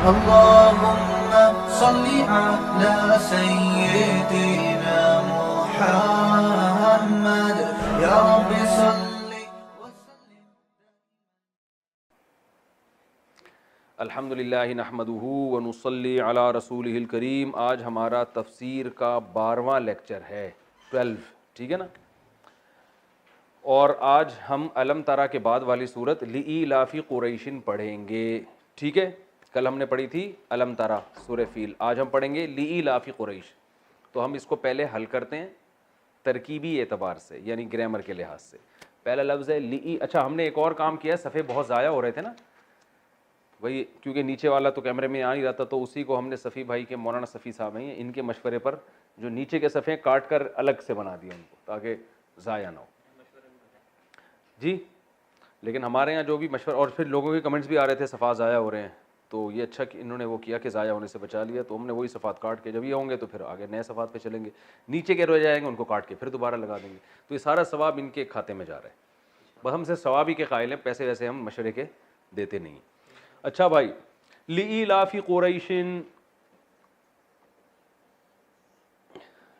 اللهم صل على سيدنا محمد يا رب صل وسلم. الحمدللہ نحمدہ ونصلی علی رسولہ الکریم. آج ہمارا تفسیر کا 12واں لیکچر ہے 12، ٹھیک ہے نا. اور آج ہم علم ترا کے بعد والی صورت لإیلاف قریش پڑھیں گے، ٹھیک ہے. کل ہم نے پڑھی تھی علم ترا سورہ فیل، آج ہم پڑھیں گے لإیلاف قریش. تو ہم اس کو پہلے حل کرتے ہیں ترکیبی اعتبار سے، یعنی گرامر کے لحاظ سے. پہلا لفظ ہے لی. اچھا، ہم نے ایک اور کام کیا، صفحے بہت ضائع ہو رہے تھے نا وہی، کیونکہ نیچے والا تو کیمرے میں آ نہیں رہا تھا، تو اسی کو ہم نے صفی بھائی کے، مولانا صفی صاحب ہیں، ان کے مشورے پر جو نیچے کے صفحے کاٹ کر الگ سے بنا دیے ان کو، تاکہ ضائع نہ ہو. جی لیکن ہمارے یہاں جو بھی مشورہ، اور پھر لوگوں کے کمنٹس بھی آ رہے تھے صفحات ضائع ہو رہے ہیں، تو یہ اچھا کہ انہوں نے وہ کیا کہ ضائع ہونے سے بچا لیا. تو ہم نے وہی صفحات کاٹ کے، جب یہ ہوں گے تو پھر آگے نئے صفحات پہ چلیں گے. نیچے کے رہ جائیں گے ان کو کاٹ کے پھر دوبارہ لگا دیں گے. تو یہ سارا ثواب ان کے کھاتے میں جا رہا ہے. بس ہم سے ثواب ہی کے قائل ہیں، پیسے ویسے ہم مشورے کے دیتے نہیں. اچھا بھائی، لإیلاف قریش،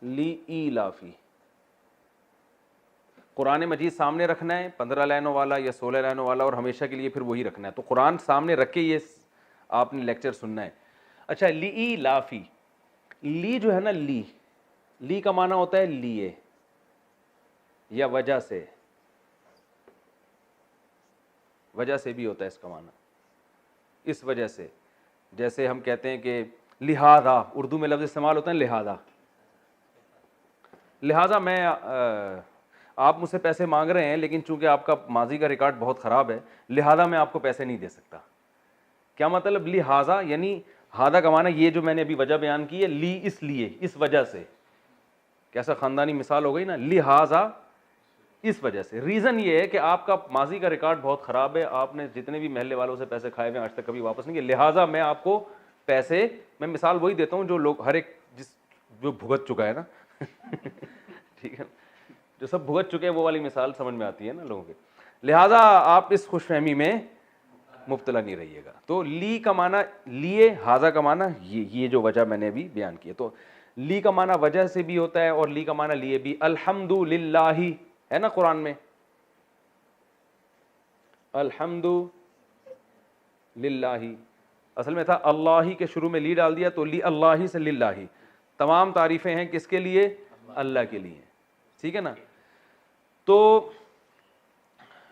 لإیلافی قرآن مجید سامنے رکھنا ہے، 15 لائنوں والا یا 16 لائنوں والا، اور ہمیشہ کے لیے پھر وہی رکھنا ہے. تو قرآن سامنے رکھ کے یہ آپ نے لیکچر سننا ہے. اچھا، لإیلافی، لی جو ہے نا، لی کا معنی ہوتا ہے لیے یا وجہ سے، وجہ سے بھی ہوتا ہے اس کا معنی، اس وجہ سے. جیسے ہم کہتے ہیں کہ لہذا، اردو میں لفظ استعمال ہوتا ہے لہذا. لہذا میں آپ مجھ سے پیسے مانگ رہے ہیں، لیکن چونکہ آپ کا ماضی کا ریکارڈ بہت خراب ہے، لہذا میں آپ کو پیسے نہیں دے سکتا. کیا مطلب لہذا؟ یعنی ہادہ کا معنی یہ جو میں نے ابھی وجہ بیان کی ہے، لی اس لیے، اس وجہ سے. کیسا خاندانی مثال ہو گئی نا، لہذا اس وجہ سے. ریزن یہ ہے کہ آپ کا ماضی کا ریکارڈ بہت خراب ہے، آپ نے جتنے بھی محلے والوں سے پیسے کھائے ہوئے آج تک کبھی واپس نہیں کیے، لہٰذا میں آپ کو پیسے، میں مثال وہی دیتا ہوں جو لوگ، ہر ایک جو بھگت چکا ہے نا ٹھیک ہے، جو سب بھگت چکے ہیں، وہ والی مثال سمجھ میں آتی ہے نا لوگوں کے. لہٰذا آپ اس خوش فہمی میں مبتلا نہیں رہیے گا. تو لی کا معنی لیے، ہاذا کا معنی یہ جو وجہ میں نے ابھی بیان کی ہے. تو لی کا معنی وجہ سے بھی ہوتا ہے اور لی کا معنی لیے بھی. الحمد للہ ہے نا قرآن میں، الحمد للہ، اصل میں تھا اللہ ہی کے شروع میں لی ڈال دیا، تو لی اللہ سے للہ. تمام تعریفیں ہیں کس کے لیے؟ اللہ کے لیے، ٹھیک ہے نا. تو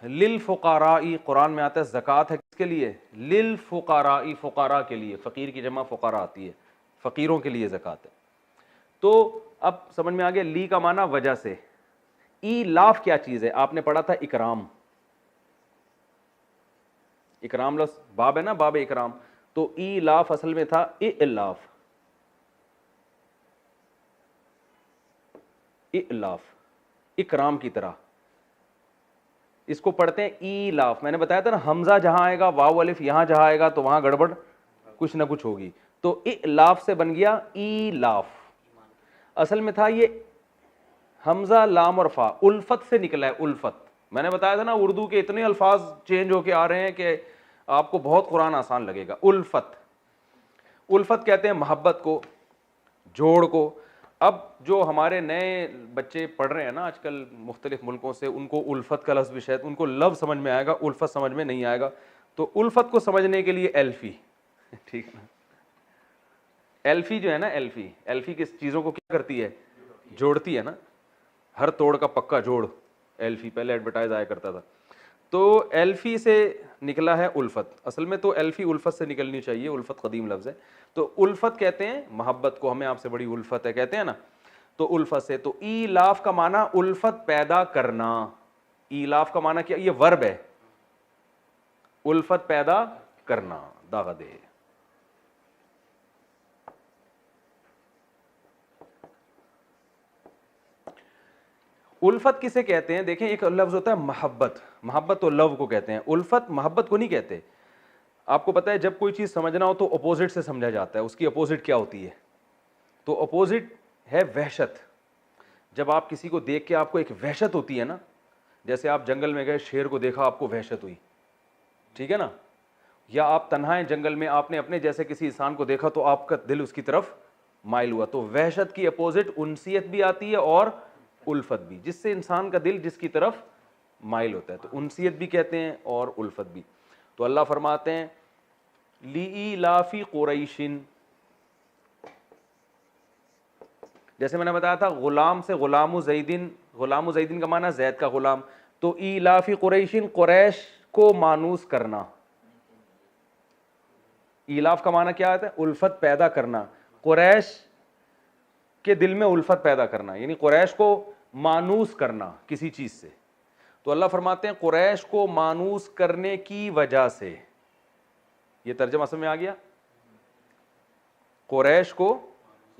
للفقراء قرآن میں آتا ہے، زکوٰۃ ہے کس کے لیے؟ للفقراء، فقراء کے لیے. فقیر کی جمع فقراء آتی ہے، فقیروں کے لیے زکوٰۃ ہے. تو اب سمجھ میں آ گیا لی کا معنی وجہ سے. ایلاف کیا چیز ہے؟ آپ نے پڑھا تھا اکرام. اکرام لفظ باب ہے نا، باب اکرام. تو ایلاف اصل میں تھا الاف، الاف، اکرام کی طرح. اس کو پڑھتے ہیں ایلاف. میں نے بتایا تھا نا، حمزہ جہاں آئے گا، واو الف یہاں جہاں آئے گا، تو وہاں گڑبڑ کچھ نہ کچھ ہوگی. تو الاف سے بن گیا ایلاف. اصل میں تھا یہ حمزہ لام اور فا، الفت سے نکلا ہے. الفت میں نے بتایا تھا نا، اردو کے اتنے الفاظ چینج ہو کے آ رہے ہیں کہ آپ کو بہت قرآن آسان لگے گا. الفت، الفت کہتے ہیں محبت کو، جوڑ کو. اب جو ہمارے نئے بچے پڑھ رہے ہیں نا آج کل مختلف ملکوں سے، ان کو الفت کا لفظ بھی شاید ان کو لفظ سمجھ میں آئے گا، الفت سمجھ میں نہیں آئے گا. تو الفت کو سمجھنے کے لیے ایلفی، ٹھیک ہے نا. ایلفی جو ہے نا، ایلفی، ایلفی کس چیزوں کو کیا کرتی ہے؟ جوڑتی ہے نا. ہر توڑ کا پکا جوڑ، ایلفی پہلے ایڈورٹائز آیا کرتا تھا. تو ایلفی سے نکلا ہے الفت. اصل میں تو ایلفی الفت سے نکلنی چاہیے، الفت قدیم لفظ ہے. تو الفت کہتے ہیں محبت کو، ہمیں آپ سے بڑی الفت ہے کہتے ہیں نا، تو الفت سے. تو ایلاف کا معنی الفت پیدا کرنا. ایلاف کا معنی کیا؟ یہ ورب ہے، الفت پیدا کرنا، داغ دے. الفت کسے کہتے ہیں؟ دیکھیں، ایک لفظ ہوتا ہے محبت، محبت تو لو کو کہتے ہیں، الفت محبت کو نہیں کہتے. آپ کو پتا ہے جب کوئی چیز سمجھنا ہو تو اپوزٹ سے سمجھا جاتا ہے. اس کی اپوزٹ کیا ہوتی ہے؟ تو اپوزٹ ہے وحشت. جب آپ کسی کو دیکھ کے آپ کو ایک وحشت ہوتی ہے نا، جیسے آپ جنگل میں گئے، شیر کو دیکھا، آپ کو وحشت ہوئی، ٹھیک ہے نا. یا آپ تنہا ہیں جنگل میں, آپ نے اپنے جیسے کسی انسان کو دیکھا تو آپ کا دل اس کی طرف مائل ہوا. تو وحشت کی اپوزٹ انسیت بھی آتی ہے اور الفت بھی, جس سے انسان کا دل جس کی طرف مائل ہوتا ہے, تو انسیت بھی کہتے ہیں اور الفت بھی. تو اللہ فرماتے ہیں لِإِيلَافِ قُرَيْشٍ, جیسے میں نے بتایا تھا غلام سے غلام زیدن, غلام زیدن کا معنی زید کا غلام, تو ایلافی قریشن قریش کو مانوس کرنا. ایلاف کا معنی کیا آتا ہے؟ الفت پیدا کرنا, قریش کے دل میں الفت پیدا کرنا, یعنی قریش کو مانوس کرنا کسی چیز سے. تو اللہ فرماتے ہیں قریش کو مانوس کرنے کی وجہ سے, یہ ترجمہ سمجھ میں آ گیا. قریش کو,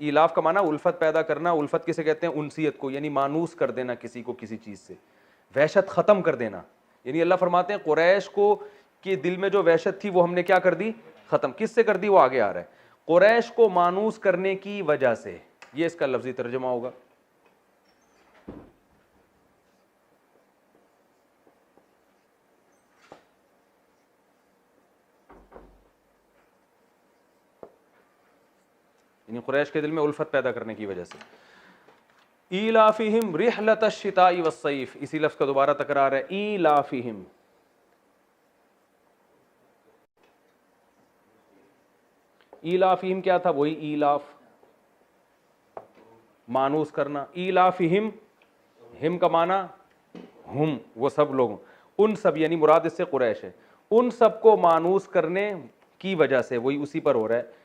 ایلاف کا معنی الفت پیدا کرنا, الفت کسے کہتے ہیں؟ انسیت کو, یعنی مانوس کر دینا کسی کو کسی چیز سے, وحشت ختم کر دینا. یعنی اللہ فرماتے ہیں قریش کو کہ دل میں جو وحشت تھی وہ ہم نے کیا کر دی؟ ختم. کس سے کر دی؟ وہ آگے آ رہا ہے, قریش کو مانوس کرنے کی وجہ سے, یہ اس کا لفظی ترجمہ ہوگا. یعنی قریش کے دل میں الفت پیدا کرنے کی وجہ سے. ایلافہم رحلۃ الشتاء والصیف, اسی لفظ کا دوبارہ تکرار ہے, ایلافہم. ایلافہم کیا تھا؟ وہی ایلاف, مانوس کرنا. ایلافہم, ہم کا معنی ہم, وہ سب لوگ, ان سب, یعنی مراد اس سے قریش ہے, ان سب کو مانوس کرنے کی وجہ سے, وہی اسی پر ہو رہا ہے.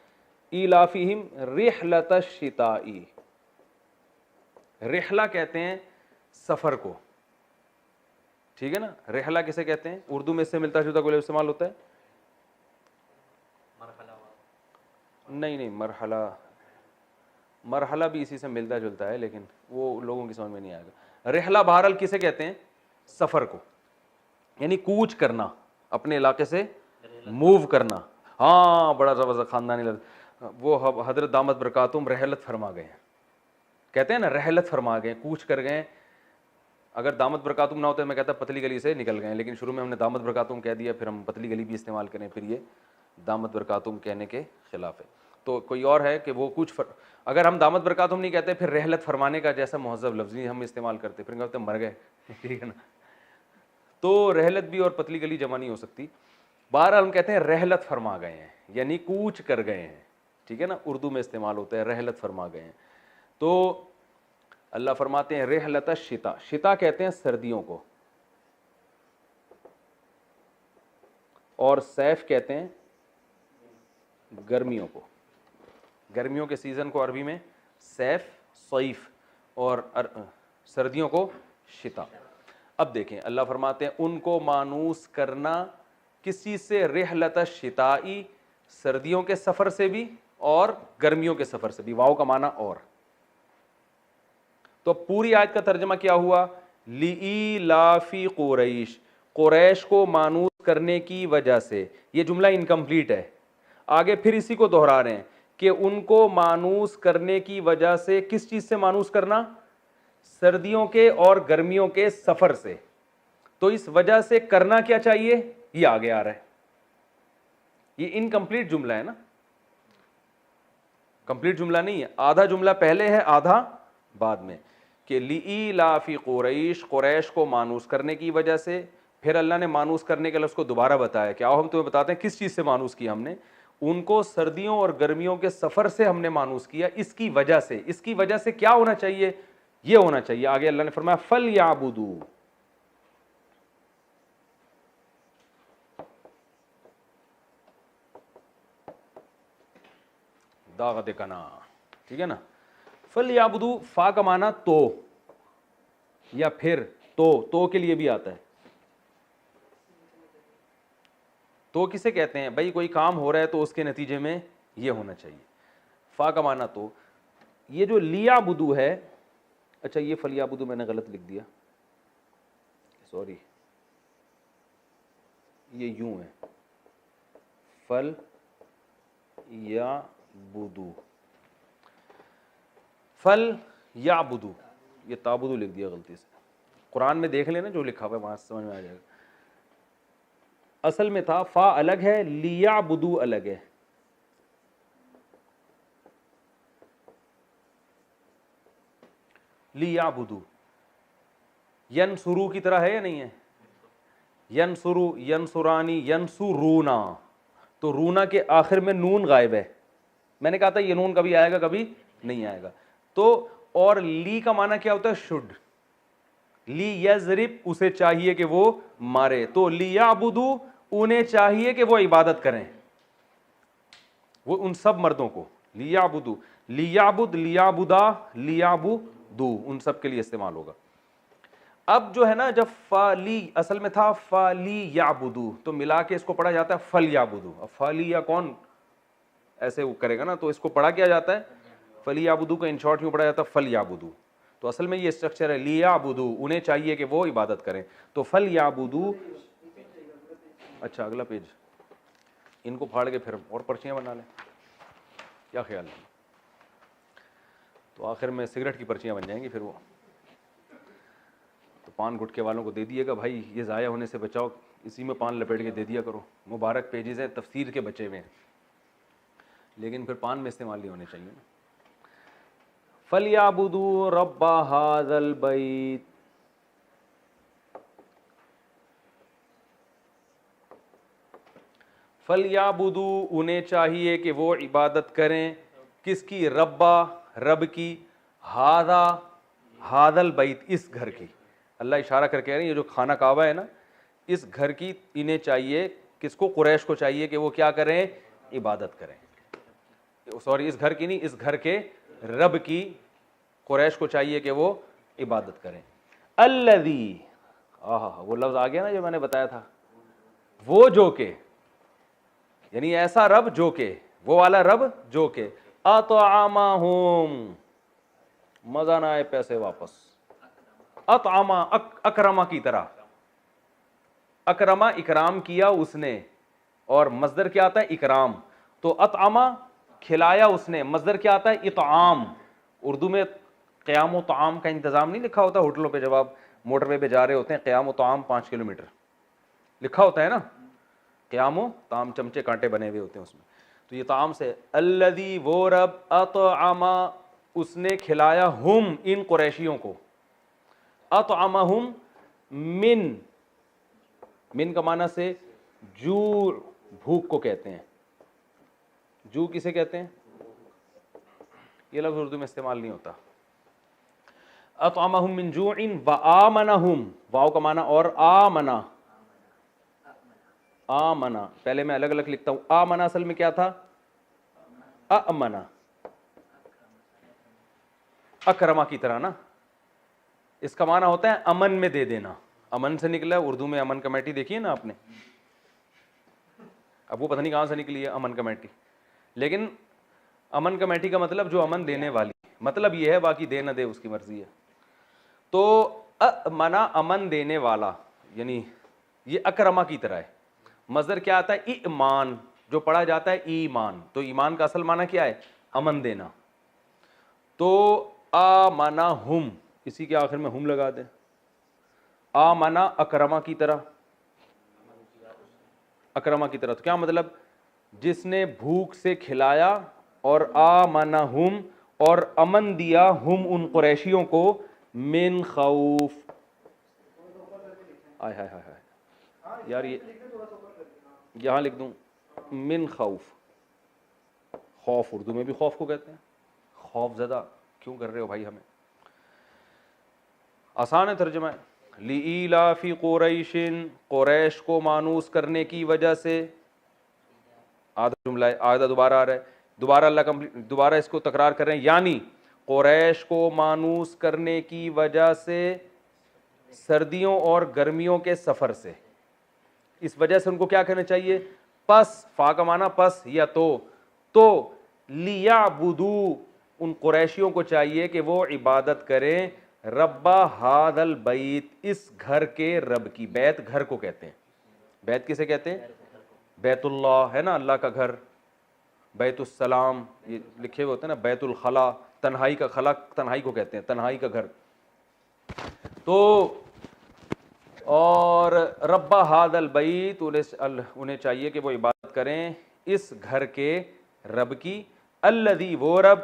ایلافہم رحلۃ الشتاء, رحلہ کہتے ہیں سفر کو, ٹھیک ہے نا. رحلہ کسے کہتے ہیں؟ اردو میں اس سے ملتا جلتا کوئی لفظ استعمال ہوتا ہے؟ نہیں, مرحلہ بھی اسی سے ملتا جلتا ہے, لیکن وہ لوگوں کی سمجھ میں نہیں آئے گا. رحلہ بہرحال کسے کہتے ہیں؟ سفر کو, یعنی کوچ کرنا, اپنے علاقے سے موو کرنا. ہاں, بڑا زبردست خاندانی لفظ. وہ حضرت دامت برکاتہم رحلت فرما گئے ہیں, کہتے ہیں نا رحلت فرما گئے, کوچ کر گئے. اگر دامت برکاتہم نہ ہوتے میں کہتا پتلی گلی سے نکل گئے, لیکن شروع میں ہم نے دامت برکاتہم کہہ دیا, پھر ہم پتلی گلی بھی استعمال کریں, پھر یہ دامت برکاتہم کہنے کے خلاف ہے. تو کوئی اور ہے کہ وہ کچھ اگر ہم دامت برکاتہم نہیں کہتے, پھر رحلت فرمانے کا جیسا مہذب لفظ نہیں ہم استعمال کرتے, پھر کہتے مر گئے, ٹھیک ہے نا. تو رحلت بھی اور پتلی گلی جمع نہیں ہو سکتی. بہرحال ہم کہتے ہیں رحلت فرما گئے ہیں, یعنی کوچ کر گئے ہیں, ٹھیک ہے نا. اردو میں استعمال ہوتا ہے رحلت فرما گئے ہیں. تو اللہ فرماتے ہیں رحلت الشتاء, شتاء کہتے ہیں سردیوں کو, اور صیف کہتے ہیں گرمیوں کو. گرمیوں کے سیزن کو عربی میں صیف, صیف, اور سردیوں کو شتاء. اب دیکھیں اللہ فرماتے ہیں ان کو مانوس کرنا کس چیز سے؟ رحلت الشتاء, سردیوں کے سفر سے بھی اور گرمیوں کے سفر سے بھی. واو کا معنی اور. تو پوری آیت کا ترجمہ کیا ہوا؟ لِإِيلَافِ قُرَيْشٍ, قریش کو مانوس کرنے کی وجہ سے. یہ جملہ انکمپلیٹ ہے, آگے پھر اسی کو دہرا رہے ہیں کہ ان کو مانوس کرنے کی وجہ سے. کس چیز سے مانوس کرنا؟ سردیوں کے اور گرمیوں کے سفر سے. تو اس وجہ سے کرنا کیا چاہیے؟ یہ آگے آ رہا ہے. یہ انکمپلیٹ جملہ ہے نا, کمپلیٹ جملہ نہیں ہے, آدھا جملہ پہلے ہے آدھا بعد میں, کہ لِإِيلَافِ قُرَيْشٍ, قریش کو مانوس کرنے کی وجہ سے. پھر اللہ نے مانوس کرنے کے لفظ کو دوبارہ بتایا کہ آؤ ہم تمہیں بتاتے ہیں کس چیز سے مانوس کیا ہم نے. ان کو سردیوں اور گرمیوں کے سفر سے ہم نے مانوس کیا, اس کی وجہ سے. اس کی وجہ سے کیا ہونا چاہیے؟ یہ ہونا چاہیے. آگے اللہ نے فرمایا فَلْيَعْبُدُوا, داغت کنا, ٹھیک ہے نا. فَلْيَعْبُدُوا, فا کا معنی تو, یا پھر تو کے لیے بھی آتا ہے. تو کسے کہتے ہیں؟ بھائی کوئی کام ہو رہا ہے تو اس کے نتیجے میں یہ ہونا چاہیے. فا کا معنی تو. یہ جو لیعبدو ہے, اچھا یہ فلیعبدو میں نے غلط لکھ دیا, سوری, یہ یوں ہے فل یا بدو, فل یا بدو, یہ تابدو لکھ دیا غلطی سے. قرآن میں دیکھ لینا جو لکھا ہوا ہے وہاں سے سمجھ میں آ جائے گا. اصل میں تھا فا الگ ہے, لیعبدو الگ ہے. لیعبدو ینصرو کی طرح ہے یا نہیں ہے؟ ینصرو, ینصرانی, ینصرونا, تو رونا کے آخر میں نون غائب ہے. میں نے کہا تھا یہ نون کبھی آئے گا کبھی نہیں آئے گا. تو اور لی کا معنی کیا ہوتا ہے؟ شڈ. لی یضرب, اسے چاہیے کہ وہ مارے. تو لیعبدو, انہیں چاہیے کہ وہ عبادت کریں, وہ ان سب مردوں کو. لیعبدو, لیعبد, لیعبدا, لیعبدو, ان سب کے لیے استعمال ہوگا. اب جو ہے نا, جب فالی اصل میں تھا فالی یعبدو, تو ملا کے اس کو پڑھا جاتا ہے فل یعبدو. اب فالی یا کون ایسے وہ کرے گا نا, تو اس کو پڑھا کیا جاتا ہے فلی یعبدو کا ان شارٹ یوں پڑھا جاتا ہے فل یعبدو. تو اصل میں یہ اسٹرکچر ہے لیعبدو, انہیں چاہیے کہ وہ عبادت کریں. تو فل یعبدو. اچھا اگلا پیج, ان کو پھاڑ کے پھر اور پرچیاں بنا لیں, کیا خیال ہے؟ تو آخر میں سگریٹ کی پرچیاں بن جائیں گی پھر وہ. تو پان گٹکے والوں کو دے دیے گا بھائی, یہ ضائع ہونے سے بچاؤ, اسی میں پان لپیٹ کے دے دیا کرو. مبارک پیجز ہیں, تفسیر کے بچے ہوئے ہیں, لیکن پھر پان میں استعمال نہیں ہونے چاہیے. فَلْيَعْبُدُوا رَبَّ هَذَا الْبَيْتِ, فَلْيَعْبُدُوا, انہیں چاہیے کہ وہ عبادت کریں. کس کی؟ ربا, رب کی. ہاذا, ہاذا البیت, اس گھر کی. اللہ اشارہ کر کے رہے ہیں یہ جو خانہ کعبہ ہے نا, اس گھر کی انہیں چاہیے, کس کو؟ قریش کو چاہیے کہ وہ کیا کریں؟ عبادت کریں. سوری, اس گھر کی نہیں, اس گھر کے رب کی قریش کو چاہیے کہ وہ عبادت کریں. الذی, وہ لفظ آ گیا نا جو میں نے بتایا تھا, وہ جو کہ, یعنی ایسا رب جو کہ, وہ والا رب جو کہ, اطعمہم, مزہ نہ آئے پیسے واپس, اطعما, اکرما کی طرح. اکرما اکرام کیا اس نے, اور مصدر کیا آتا ہے؟ اکرام. تو اطعما کھلایا اس نے, مصدر کیا آتا ہے؟ اطعام. اردو میں قیام و طعام کا انتظام نہیں لکھا ہوتا ہوٹلوں پہ, جب آپ موٹر وے پہ جا رہے ہوتے ہیں, قیام و طعام 5 کلومیٹر لکھا ہوتا ہے نا, قیام و طعام, چمچے کانٹے بنے ہوئے ہوتے ہیں اس میں. تو یہ طعام سے, الذی, وہ رب, اطعما, اس نے کھلایا, ہم, ان قریشیوں کو, اطعمہم من, من کا معنی سے جوع, بھوک کو کہتے ہیں. جو کسے کہتے ہیں؟ یہ لفظ اردو میں استعمال نہیں ہوتا. اطعمہم من جوع وآمنہم, واو کا معنی اور آمنا, آمنا, پہلے میں الگ الگ لکھتا ہوں. آمنا اصل میں کیا تھا؟ امنا, اکرما کی طرح نا, اس کا معنی ہوتا ہے امن میں دے دینا. امن سے نکلا ہے اردو میں, امن کمیٹی دیکھی ہے نا آپ نے, اب وہ پتہ نہیں کہاں سے نکلی ہے امن کمیٹی, لیکن امن کمیٹی کا مطلب جو امن دینے والی, مطلب یہ ہے, باقی دے نہ دے اس کی مرضی ہے. تو امنا, امن دینے والا, یعنی یہ اکرما کی طرح ہے. مصدر کیا آتا ہے؟ ایمان, جو پڑھا جاتا ہے ایمان. تو ایمان کا اصل معنی کیا ہے؟ امن دینا. تو آمنہم, اسی کے آخر میں ہم لگا دیں. آمنا, اکرما کی طرح, اکرما کی طرح. تو کیا مطلب؟ جس نے بھوک سے کھلایا, اور آمنہم, اور امن دیا, ہم, ان قریشیوں کو, من خوف. آئے ہائے ہائے ہائے یار, یہ یہاں لکھ دوں من خوف. خوف, اردو میں بھی خوف کو کہتے ہیں. خوف زدہ کیوں کر رہے ہو بھائی ہمیں؟ آسان ہے ترجمہ ہے. لِإِيلَافِ قُرَيْشٍ, قریش کو مانوس کرنے کی وجہ سے. آدھا جملہ ہے, آدھا دوبارہ آ رہا ہے, دوبارہ اللہ دوبارہ اس کو تکرار کر رہے ہیں. یعنی قریش کو مانوس کرنے کی وجہ سے, سردیوں اور گرمیوں کے سفر سے. اس وجہ سے ان کو کیا کہنا چاہیے؟ پس, فا کا معنی پس یا تو لیعبدوا, ان قریشیوں کو چاہیے کہ وہ عبادت کریں, رب ھذا البیت, اس گھر کے رب کی. بیت گھر کو کہتے ہیں. بیت کسے کہتے ہیں؟ بیت اللہ ہے نا, اللہ کا گھر. بیت السلام یہ لکھے ہوئے ہوتے ہیں نا. بیت الخلا, تنہائی کا خلا, تنہائی کو کہتے ہیں, تنہائی کا گھر. تو اور رب ھذا البیت، انہیں چاہیے کہ وہ عبادت کریں اس گھر کے رب کی، الذی وہ رب،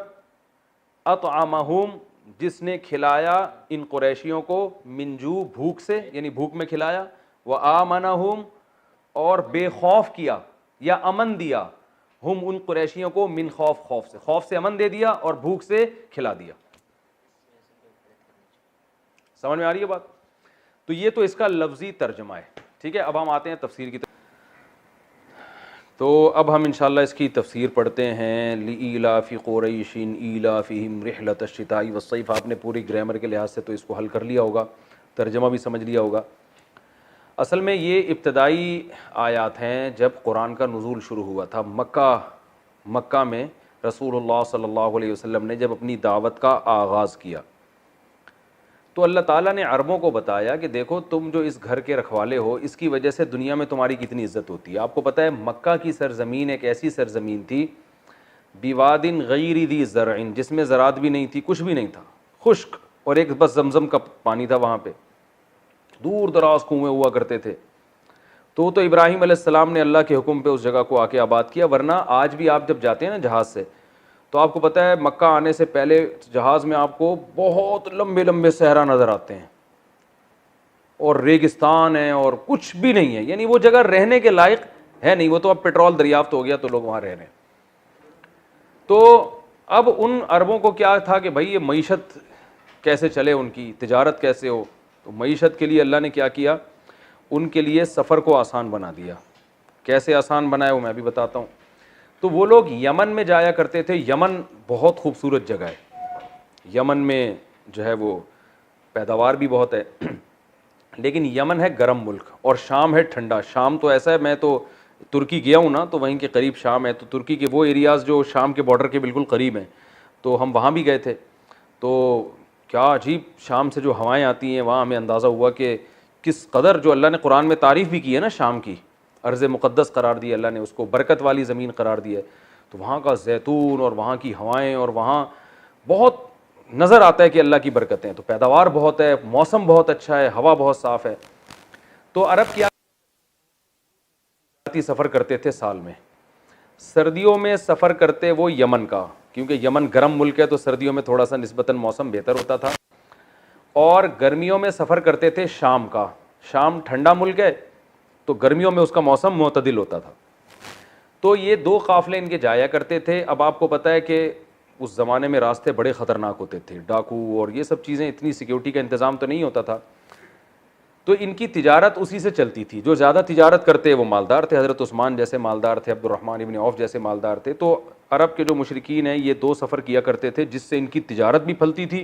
اطعمہم جس نے کھلایا ان قریشیوں کو، من جو بھوک سے، یعنی بھوک میں کھلایا، وآمنہم اور بے خوف کیا یا امن دیا، ہم ان قریشیوں کو، من خوف، خوف سے امن دے دیا اور بھوک سے کھلا دیا۔ سمجھ میں آ رہی ہے بات؟ تو یہ تو اس کا لفظی ترجمہ ہے، ٹھیک ہے۔ اب ہم آتے ہیں تفسیر کی طرف۔ تو اب ہم انشاءاللہ اس کی تفسیر پڑھتے ہیں۔ لإیلاف قریش ایلافہم رحلۃ الشتاء والصیف، آپ نے پوری گرامر کے لحاظ سے تو اس کو حل کر لیا ہوگا، ترجمہ بھی سمجھ لیا ہوگا۔ اصل میں یہ ابتدائی آیات ہیں جب قرآن کا نزول شروع ہوا تھا مکہ میں، رسول اللہ صلی اللہ علیہ وسلم نے جب اپنی دعوت کا آغاز کیا تو اللہ تعالیٰ نے عربوں کو بتایا کہ دیکھو تم جو اس گھر کے رکھوالے ہو، اس کی وجہ سے دنیا میں تمہاری کتنی عزت ہوتی ہے۔ آپ کو پتہ ہے مکہ کی سرزمین ایک ایسی سرزمین تھی، بواد غیر ذی زرع، جس میں زراعت بھی نہیں تھی، کچھ بھی نہیں تھا، خشک، اور ایک بس زمزم کا پانی تھا وہاں پہ، دور دراز کنویں ہوا کرتے تھے۔ تو ابراہیم علیہ السلام نے اللہ کے حکم پہ اس جگہ کو آ کے آباد کیا، ورنہ آج بھی آپ جب جاتے ہیں نا جہاز سے، تو آپ کو پتہ ہے مکہ آنے سے پہلے جہاز میں آپ کو بہت لمبے لمبے صحرا نظر آتے ہیں اور ریگستان ہے اور کچھ بھی نہیں ہے، یعنی وہ جگہ رہنے کے لائق ہے نہیں، وہ تو اب پیٹرول دریافت ہو گیا تو لوگ وہاں رہ رہے ہیں۔ تو اب ان عربوں کو کیا تھا کہ بھائی یہ معیشت کیسے چلے، ان کی تجارت کیسے ہو، تو معیشت کے لیے اللہ نے کیا کیا، ان کے لیے سفر کو آسان بنا دیا۔ کیسے آسان بنایا وہ میں بھی بتاتا ہوں۔ تو وہ لوگ یمن میں جایا کرتے تھے، یمن بہت خوبصورت جگہ ہے، یمن میں جو ہے وہ پیداوار بھی بہت ہے، لیکن یمن ہے گرم ملک اور شام ہے ٹھنڈا۔ شام تو ایسا ہے، میں تو ترکی گیا ہوں نا، تو وہیں کے قریب شام ہے، تو ترکی کے وہ ایریاز جو شام کے بارڈر کے بالکل قریب ہیں، تو ہم وہاں بھی گئے تھے۔ تو کیا عجیب شام سے جو ہوائیں آتی ہیں، وہاں ہمیں اندازہ ہوا کہ کس قدر، جو اللہ نے قرآن میں تعریف بھی کی ہے نا شام کی، ارض مقدس قرار دی اللہ نے اس کو، برکت والی زمین قرار دی ہے، تو وہاں کا زیتون اور وہاں کی ہوائیں، اور وہاں بہت نظر آتا ہے کہ اللہ کی برکتیں، تو پیداوار بہت ہے، موسم بہت اچھا ہے، ہوا بہت صاف ہے۔ تو عرب کیا سفر کرتے تھے سال میں، سردیوں میں سفر کرتے وہ یمن کا، کیونکہ یمن گرم ملک ہے تو سردیوں میں تھوڑا سا نسبتاً موسم بہتر ہوتا تھا، اور گرمیوں میں سفر کرتے تھے شام کا۔ شام ٹھنڈا ملک ہے تو گرمیوں میں اس کا موسم معتدل ہوتا تھا۔ تو یہ دو قافلے ان کے جایا کرتے تھے۔ اب آپ کو پتہ ہے کہ اس زمانے میں راستے بڑے خطرناک ہوتے تھے، ڈاکو اور یہ سب چیزیں، اتنی سیکیورٹی کا انتظام تو نہیں ہوتا تھا، تو ان کی تجارت اسی سے چلتی تھی۔ جو زیادہ تجارت کرتے وہ مالدار تھے، حضرت عثمان جیسے مالدار تھے، عبد الرحمن ابن عوف جیسے مالدار تھے۔ تو عرب کے جو مشرکین ہیں یہ دو سفر کیا کرتے تھے، جس سے ان کی تجارت بھی پھلتی تھی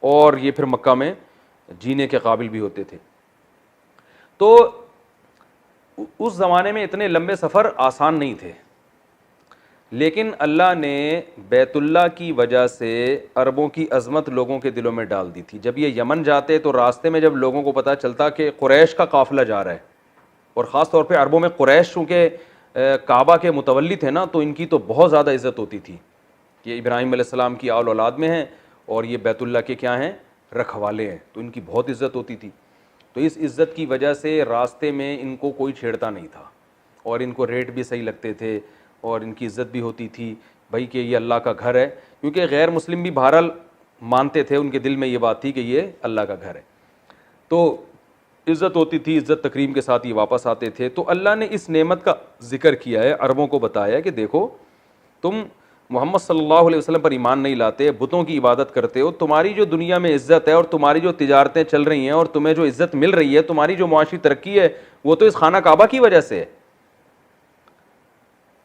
اور یہ پھر مکہ میں جینے کے قابل بھی ہوتے تھے۔ تو اس زمانے میں اتنے لمبے سفر آسان نہیں تھے، لیکن اللہ نے بیت اللہ کی وجہ سے عربوں کی عظمت لوگوں کے دلوں میں ڈال دی تھی۔ جب یہ یمن جاتے تو راستے میں جب لوگوں کو پتہ چلتا کہ قریش کا قافلہ جا رہا ہے، اور خاص طور پہ عربوں میں قریش چونکہ کعبہ کے متولی تھے نا، تو ان کی تو بہت زیادہ عزت ہوتی تھی کہ ابراہیم علیہ السلام کی آل اولاد میں ہیں اور یہ بیت اللہ کے کیا ہیں، رکھوالے ہیں، تو ان کی بہت عزت ہوتی تھی۔ تو اس عزت کی وجہ سے راستے میں ان کو کوئی چھیڑتا نہیں تھا، اور ان کو ریٹ بھی صحیح لگتے تھے اور ان کی عزت بھی ہوتی تھی بھائی کہ یہ اللہ کا گھر ہے، کیونکہ غیر مسلم بھی بہرحال مانتے تھے، ان کے دل میں یہ بات تھی کہ یہ اللہ کا گھر ہے، تو عزت ہوتی تھی، عزت تکریم کے ساتھ یہ واپس آتے تھے۔ تو اللہ نے اس نعمت کا ذکر کیا ہے، عربوں کو بتایا کہ دیکھو تم محمد صلی اللہ علیہ وسلم پر ایمان نہیں لاتے، بتوں کی عبادت کرتے ہو، تمہاری جو دنیا میں عزت ہے اور تمہاری جو تجارتیں چل رہی ہیں اور تمہیں جو عزت مل رہی ہے، تمہاری جو معاشی ترقی ہے، وہ تو اس خانہ کعبہ کی وجہ سے ہے۔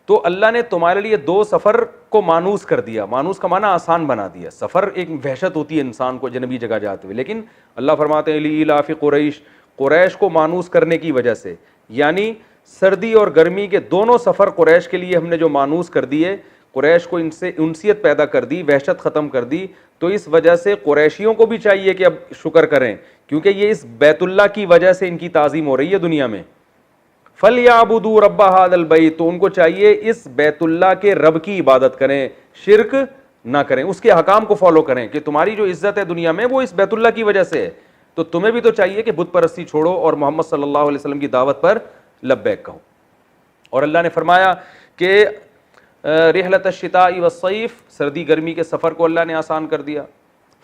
تو اللہ نے تمہارے لیے دو سفر کو مانوس کر دیا، مانوس کا معنی آسان بنا دیا۔ سفر ایک وحشت ہوتی ہے انسان کو جنبی جگہ جاتے ہوئے، لیکن اللہ فرماتے ہیں لإیلاف قریش، قریش کو مانوس کرنے کی وجہ سے، یعنی سردی اور گرمی کے دونوں سفر قریش کے لیے ہم نے جو مانوس کر دیے، قریش کو ان سے انسیت پیدا کر دی، وحشت ختم کر دی، تو اس وجہ سے قریشیوں کو بھی چاہیے کہ اب شکر کریں، کیونکہ یہ اس بیت اللہ کی وجہ سے ان کی تعظیم ہو رہی ہے دنیا میں۔ فَلْيَعْبُدُوا رَبَّ هَذَا الْبَيْتِ، تو ان کو چاہیے اس بیت اللہ کے رب کی عبادت کریں، شرک نہ کریں، اس کے حکام کو فالو کریں، کہ تمہاری جو عزت ہے دنیا میں وہ اس بیت اللہ کی وجہ سے ہے۔ تو تمہیں بھی تو چاہیے کہ بت پرستی چھوڑو اور محمد صلی اللہ علیہ وسلم کی دعوت پر لبیک کہو. اور اللہ نے فرمایا کہ رحلۃ الشتاء والصیف, سردی گرمی کے سفر کو اللہ نے آسان کر دیا.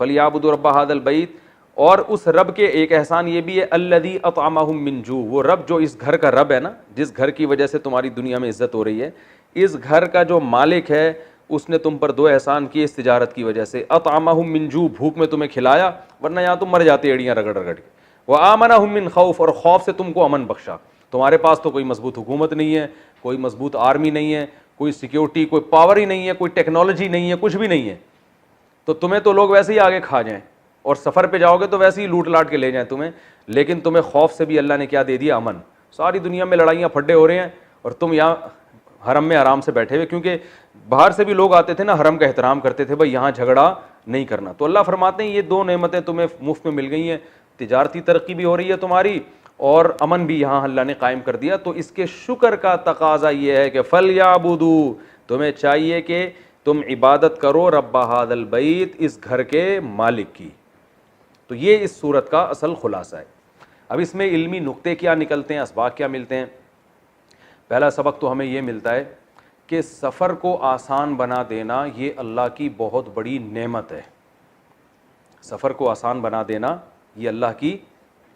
فلیعبدوا رب ھذا البیت, اور اس رب کے ایک احسان یہ بھی ہے الذی اطعمہم من جوع, وہ رب جو اس گھر کا رب ہے نا, جس گھر کی وجہ سے تمہاری دنیا میں عزت ہو رہی ہے, اس گھر کا جو مالک ہے اس نے تم پر 2 احسان کیے اس تجارت کی وجہ سے. اطعمہم من جوع, بھوک میں تمہیں کھلایا ورنہ یہاں تم مر جاتے ایڑیاں رگڑ رگڑ کے. وآمنہم من خوف, اور خوف سے تم کو امن بخشا. تمہارے پاس تو کوئی مضبوط حکومت نہیں ہے, کوئی مضبوط آرمی نہیں ہے, کوئی سیکیورٹی, کوئی پاور ہی نہیں ہے, کوئی ٹیکنالوجی نہیں ہے, کچھ بھی نہیں ہے, تو تمہیں تو لوگ ویسے ہی آگے کھا جائیں, اور سفر پہ جاؤ گے تو ویسے ہی لوٹ لاٹ کے لے جائیں تمہیں. لیکن تمہیں خوف سے بھی اللہ نے کیا دے دیا, امن. ساری دنیا میں لڑائیاں پھڈے ہو رہے ہیں اور تم یہاں حرم میں آرام سے بیٹھے ہوئے, کیونکہ باہر سے بھی لوگ آتے تھے نا, حرم کا احترام کرتے تھے, بھائی یہاں جھگڑا نہیں کرنا. تو اللہ فرماتے ہیں یہ 2 نعمتیں تمہیں مفت میں مل گئی ہیں, تجارتی ترقی بھی ہو رہی ہے تمہاری اور امن بھی یہاں اللہ نے قائم کر دیا. تو اس کے شکر کا تقاضا یہ ہے کہ فلیعبدوا, تمہیں چاہیے کہ تم عبادت کرو رب ھذا البیت, اس گھر کے مالک کی. تو یہ اس صورت کا اصل خلاصہ ہے. اب اس میں علمی نقطے کیا نکلتے ہیں, اسباق کیا ملتے ہیں. پہلا سبق تو ہمیں یہ ملتا ہے کہ سفر کو آسان بنا دینا یہ اللہ کی بہت بڑی نعمت ہے. سفر کو آسان بنا دینا یہ اللہ کی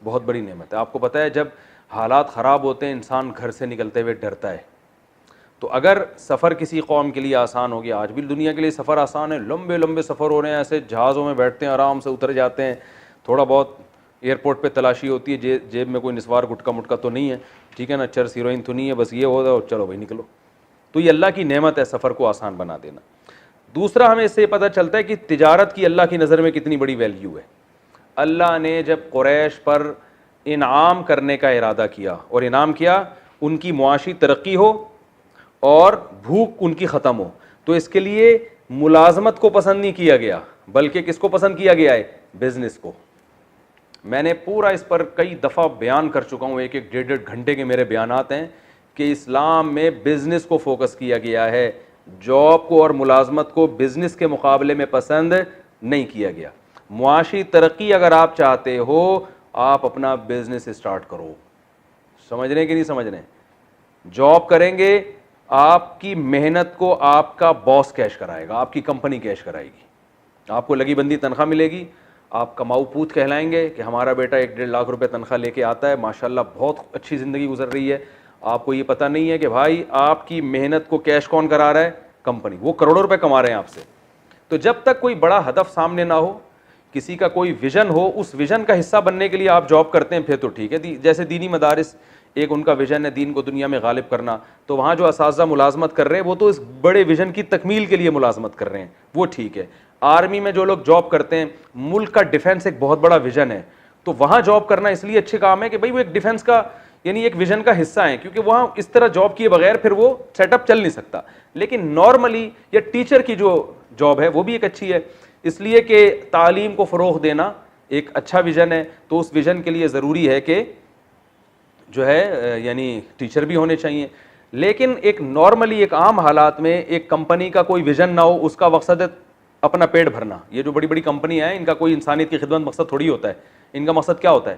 بہت بڑی نعمت ہے. آپ کو پتہ ہے جب حالات خراب ہوتے ہیں انسان گھر سے نکلتے ہوئے ڈرتا ہے. تو اگر سفر کسی قوم کے لیے آسان ہو گیا, آج بھی دنیا کے لیے سفر آسان ہے, لمبے لمبے سفر ہو رہے ہیں, ایسے جہازوں میں بیٹھتے ہیں, آرام سے اتر جاتے ہیں, تھوڑا بہت ایئرپورٹ پہ تلاشی ہوتی ہے, جیب میں کوئی نسوار گٹکا مٹکا تو نہیں ہے, ٹھیک ہے نا, چرس ہیروئن تو نہیں ہے, بس یہ ہوتا ہے اور چلو بھائی نکلو. تو یہ اللہ کی نعمت ہے سفر کو آسان بنا دینا. دوسرا ہمیں اس سے پتہ چلتا ہے کہ تجارت کی اللہ کی نظر میں کتنی بڑی ویلیو ہے. اللہ نے جب قریش پر انعام کرنے کا ارادہ کیا, اور انعام کیا ان کی معاشی ترقی ہو اور بھوک ان کی ختم ہو, تو اس کے لیے ملازمت کو پسند نہیں کیا گیا, بلکہ کس کو پسند کیا گیا ہے, بزنس کو. میں نے پورا اس پر کئی دفعہ بیان کر چکا ہوں, 1-1 1.5 گھنٹے کے میرے بیانات ہیں کہ اسلام میں بزنس کو فوکس کیا گیا ہے, جاب کو اور ملازمت کو بزنس کے مقابلے میں پسند نہیں کیا گیا. معاشی ترقی اگر آپ چاہتے ہو, آپ اپنا بزنس اسٹارٹ کرو. سمجھ رہے ہیں کہ نہیں سمجھ رہے ہیں؟ جاب کریں گے, آپ کی محنت کو آپ کا باس کیش کرائے گا, آپ کی کمپنی کیش کرائے گی, آپ کو لگی بندی تنخواہ ملے گی, آپ کماؤ پوت کہلائیں گے کہ ہمارا بیٹا 1-1.5 لاکھ روپے تنخواہ لے کے آتا ہے, ماشاءاللہ بہت اچھی زندگی گزر رہی ہے. آپ کو یہ پتہ نہیں ہے کہ بھائی آپ کی محنت کو کیش کون کرا رہا ہے, کمپنی. وہ کروڑوں روپے کما رہے ہیں آپ سے. تو جب تک کوئی بڑا ہدف سامنے نہ ہو, کسی کا کوئی ویژن ہو, اس ویژن کا حصہ بننے کے لیے آپ جاب کرتے ہیں, پھر تو ٹھیک ہے. جیسے دینی مدارس, ایک ان کا ویژن ہے دین کو دنیا میں غالب کرنا, تو وہاں جو اساتذہ ملازمت کر رہے ہیں وہ تو اس بڑے ویژن کی تکمیل کے لیے ملازمت کر رہے ہیں, وہ ٹھیک ہے. آرمی میں جو لوگ جاب کرتے ہیں, ملک کا ڈیفنس ایک بہت بڑا ویژن ہے, تو وہاں جاب کرنا اس لیے اچھے کام ہے کہ بھائی وہ ایک ڈیفنس کا یعنی ایک ویژن کا حصہ ہیں, کیونکہ وہاں اس طرح جاب کیے بغیر پھر وہ سیٹ اپ چل نہیں سکتا. لیکن نارملی یا ٹیچر کی جو جاب ہے وہ بھی ایک اچھی ہے, اس لیے کہ تعلیم کو فروغ دینا ایک اچھا ویژن ہے. تو اس ویژن کے لیے ضروری ہے کہ جو ہے یعنی ٹیچر بھی ہونے چاہیے. لیکن ایک نارملی ایک عام حالات میں ایک کمپنی کا کوئی ویژن نہ ہو, اس کا مقصد ہے اپنا پیٹ بھرنا. یہ جو بڑی بڑی کمپنیاں ہیں ان کا کوئی انسانیت کی خدمت مقصد تھوڑی ہوتا ہے, ان کا مقصد کیا ہوتا ہے,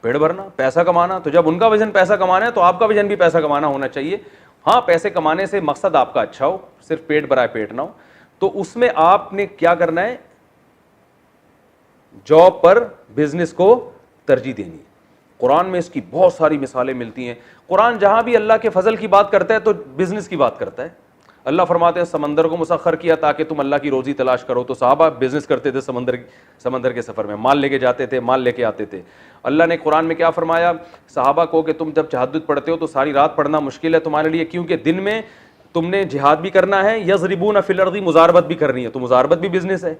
پیٹ بھرنا, پیسہ کمانا. تو جب ان کا ویژن پیسہ کمانا ہے تو آپ کا ویژن بھی پیسہ کمانا ہونا چاہیے. ہاں پیسے کمانے سے مقصد آپ کا اچھا ہو, صرف پیٹ بھرائے پیٹ نہ ہو. تو اس میں آپ نے کیا کرنا ہے, جاب پر بزنس کو ترجیح دینی ہے. قرآن میں اس کی بہت ساری مثالیں ملتی ہیں. قرآن جہاں بھی اللہ کے فضل کی بات کرتا ہے تو بزنس کی بات کرتا ہے. اللہ فرماتے ہیں سمندر کو مسخر کیا تاکہ تم اللہ کی روزی تلاش کرو. تو صحابہ بزنس کرتے تھے, سمندر کے سفر میں مال لے کے جاتے تھے, مال لے کے آتے تھے. اللہ نے قرآن میں کیا فرمایا صحابہ کو کہ تم جب تہجد پڑھتے ہو تو ساری رات پڑھنا مشکل ہے تمہارے لیے, کیونکہ دن میں تم نے جہاد بھی کرنا ہے, یضربون فی الارض مزاربت بھی کرنی ہے. تو مزاربت بھی بزنس ہے.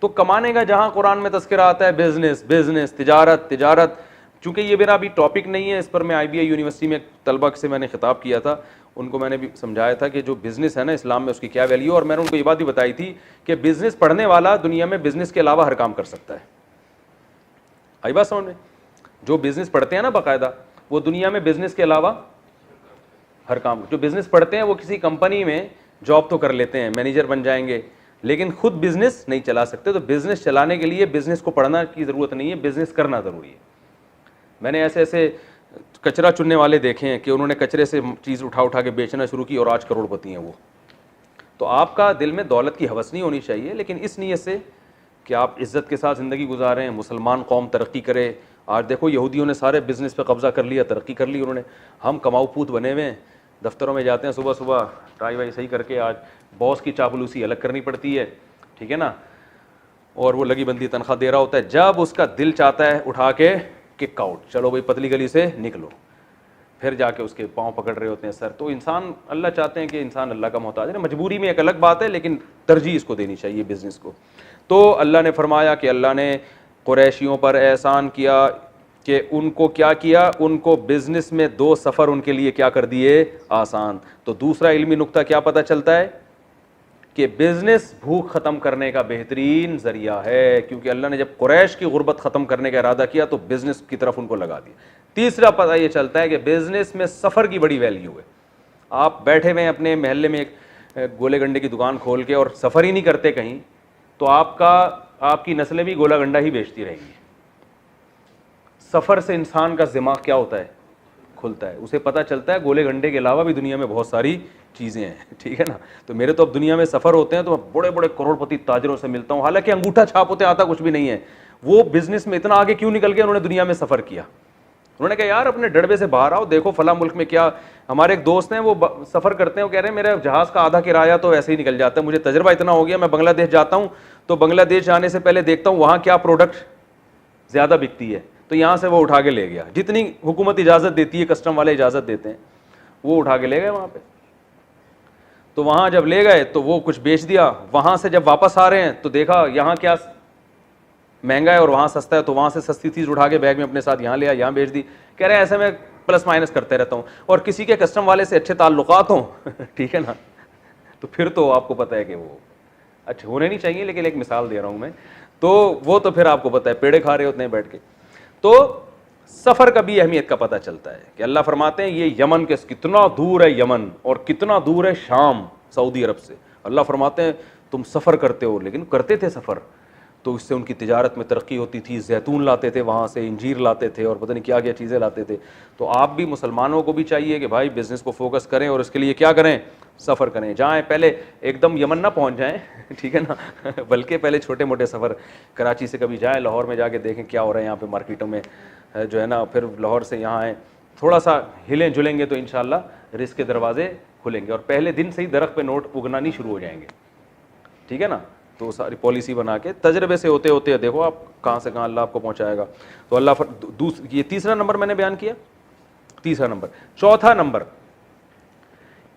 تو کمانے کا جہاں قرآن میں تذکرہ آتا ہے بزنس, بزنس, تجارت, تجارت. چونکہ یہ میرا ابھی ٹاپک نہیں ہے, اس پر میں IBI یونیورسٹی میں طلبہ سے میں نے خطاب کیا تھا, ان کو میں نے بھی سمجھایا تھا کہ جو بزنس ہے نا اسلام میں اس کی کیا ویلیو, اور میں نے ان کو یہ بات بھی بتائی تھی کہ بزنس پڑھنے والا دنیا میں بزنس کے علاوہ ہر کام کر سکتا ہے. آئی بات سمجھ میں؟ جو بزنس پڑھتے ہیں نا باقاعدہ, وہ دنیا میں بزنس کے علاوہ ہر کام. جو بزنس پڑھتے ہیں وہ کسی کمپنی میں جاب تو کر لیتے ہیں, مینیجر بن جائیں گے, لیکن خود بزنس نہیں چلا سکتے. تو بزنس چلانے کے لیے بزنس کو پڑھنا کی ضرورت نہیں ہے, بزنس کرنا ضروری ہے. میں نے ایسے کچرا چننے والے دیکھے ہیں کہ انہوں نے کچرے سے چیز اٹھا کے بیچنا شروع کی اور آج کروڑ پتی ہیں وہ. تو آپ کا دل میں دولت کی ہوس نہیں ہونی چاہیے, لیکن اس نیت سے کہ آپ عزت کے ساتھ زندگی گزاریں, مسلمان قوم ترقی کرے. آج دیکھو یہودیوں نے سارے بزنس پہ قبضہ کر لیا, ترقی کر لی انہوں نے. ہم کماؤ پوت بنے ہوئے ہیں, دفتروں میں جاتے ہیں صبح صبح ٹائی وائی صحیح کر کے, آج باس کی چاپلوسی الگ کرنی پڑتی ہے, ٹھیک ہے نا, اور وہ لگی بندی تنخواہ دے رہا ہوتا ہے. جب اس کا دل چاہتا ہے اٹھا کے کک آؤٹ, چلو بھائی پتلی گلی سے نکلو, پھر جا کے اس کے پاؤں پکڑ رہے ہوتے ہیں سر. تو انسان, اللہ چاہتے ہیں کہ انسان اللہ کا محتاج ہے, مجبوری میں ایک الگ بات ہے, لیکن ترجیح اس کو دینی چاہیے بزنس کو. تو اللہ نے فرمایا کہ اللہ نے قریشیوں پر احسان کیا کہ ان کو کیا کیا, ان کو بزنس میں 2 سفر ان کے لیے کیا کر دیے, آسان. تو دوسرا علمی نقطہ کیا پتہ چلتا ہے کہ بزنس بھوک ختم کرنے کا بہترین ذریعہ ہے, کیونکہ اللہ نے جب قریش کی غربت ختم کرنے کا ارادہ کیا تو بزنس کی طرف ان کو لگا دیا. تیسرا پتہ یہ چلتا ہے کہ بزنس میں سفر کی بڑی ویلیو ہے. آپ بیٹھے ہوئے ہیں اپنے محلے میں ایک گولے گنڈے کی دکان کھول کے اور سفر ہی نہیں کرتے کہیں, تو آپ کی نسلیں بھی گولا گنڈا ہی بیچتی رہیں گی. سفر سے انسان کا دماغ کیا ہوتا ہے, کھلتا ہے, اسے پتہ چلتا ہے گولے گنڈے کے علاوہ بھی دنیا میں بہت ساری چیزیں ہیں, ٹھیک ہے نا. تو میرے تو اب دنیا میں سفر ہوتے ہیں تو میں بڑے بڑے کروڑ پتی تاجروں سے ملتا ہوں, حالانکہ انگوٹھا چھاپ ہوتے آتا کچھ بھی نہیں ہے. وہ بزنس میں اتنا آگے کیوں نکل گئے, انہوں نے دنیا میں سفر کیا. انہوں نے کہا یار اپنے ڈڑبے سے باہر آؤ, دیکھو فلاں ملک میں کیا. ہمارے ایک دوست ہیں وہ سفر کرتے ہیں, وہ کہہ رہے ہیں میرا جہاز کا آدھا کرایہ تو ایسے ہی نکل جاتا ہے, مجھے تجربہ اتنا ہو گیا, میں بنگلہ دیش جاتا ہوں تو بنگلہ دیش جانے سے پہلے دیکھتا ہوں وہاں کیا پروڈکٹ زیادہ بکتی ہے, تو یہاں سے وہ اٹھا کے لے گیا. جتنی حکومت اجازت دیتی ہے, کسٹم والے اجازت دیتے ہیں, وہ اٹھا کے لے گئے وہاں پہ. تو وہاں جب لے گئے تو وہ کچھ بیچ دیا. وہاں سے جب واپس آ رہے ہیں تو دیکھا یہاں کیا مہنگا ہے اور وہاں سستا ہے, تو وہاں سے سستی چیز اٹھا کے بیگ میں اپنے ساتھ یہاں لیا, یہاں بیچ دی. کہہ رہے ہیں ایسے میں پلس مائنس کرتے رہتا ہوں, اور کسی کے کسٹم والے سے اچھے تعلقات ہوں ٹھیک ہے نا, تو پھر تو آپ کو پتہ ہے کہ وہ اچھے ہونے نہیں چاہیے, لیکن ایک مثال دے رہا ہوں میں, تو وہ تو پھر آپ کو پتہ ہے پیڑے کھا رہے ہوتے ہیں بیٹھ کے. تو سفر کا بھی اہمیت کا پتہ چلتا ہے کہ اللہ فرماتے ہیں یہ یمن کے کتنا دور ہے, یمن اور کتنا دور ہے شام سعودی عرب سے. اللہ فرماتے ہیں تم سفر کرتے ہو, لیکن کرتے تھے سفر تو اس سے ان کی تجارت میں ترقی ہوتی تھی, زیتون لاتے تھے وہاں سے, انجیر لاتے تھے, اور پتہ نہیں کیا کیا چیزیں لاتے تھے. تو آپ بھی مسلمانوں کو بھی چاہیے کہ بھائی بزنس کو فوکس کریں اور اس کے لیے کیا کریں, سفر کریں. جائیں پہلے ایک دم یمن نہ پہنچ جائیں ٹھیک ہے نا, بلکہ پہلے چھوٹے موٹے سفر, کراچی سے کبھی جائیں, لاہور میں جا کے دیکھیں کیا ہو رہا ہے یہاں پہ مارکیٹوں میں جو ہے نا, پھر لاہور سے یہاں آئیں, تھوڑا سا ہلیں جلیں گے تو انشاءاللہ رزق کے دروازے کھلیں گے, اور پہلے دن سے ہی درخت پہ نوٹ اگنا نہیں شروع ہو جائیں گے, ٹھیک ہے نا. تو ساری پالیسی بنا کے تجربے سے ہوتے ہوتے دیکھو آپ کہاں سے کہاں اللہ آپ کو پہنچائے گا. تو اللہ یہ تیسرا نمبر میں نے بیان کیا, تیسرا نمبر. چوتھا نمبر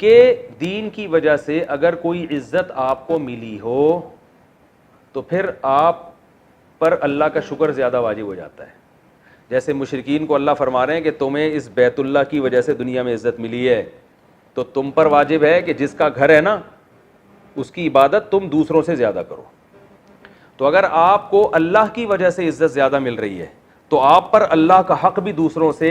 کہ دین کی وجہ سے اگر کوئی عزت آپ کو ملی ہو تو پھر آپ پر اللہ کا شکر زیادہ واجب ہو جاتا ہے. جیسے مشرکین کو اللہ فرما رہے ہیں کہ تمہیں اس بیت اللہ کی وجہ سے دنیا میں عزت ملی ہے, تو تم پر واجب ہے کہ جس کا گھر ہے نا اس کی عبادت تم دوسروں سے زیادہ کرو. تو اگر آپ کو اللہ کی وجہ سے عزت زیادہ مل رہی ہے تو آپ پر اللہ کا حق بھی دوسروں سے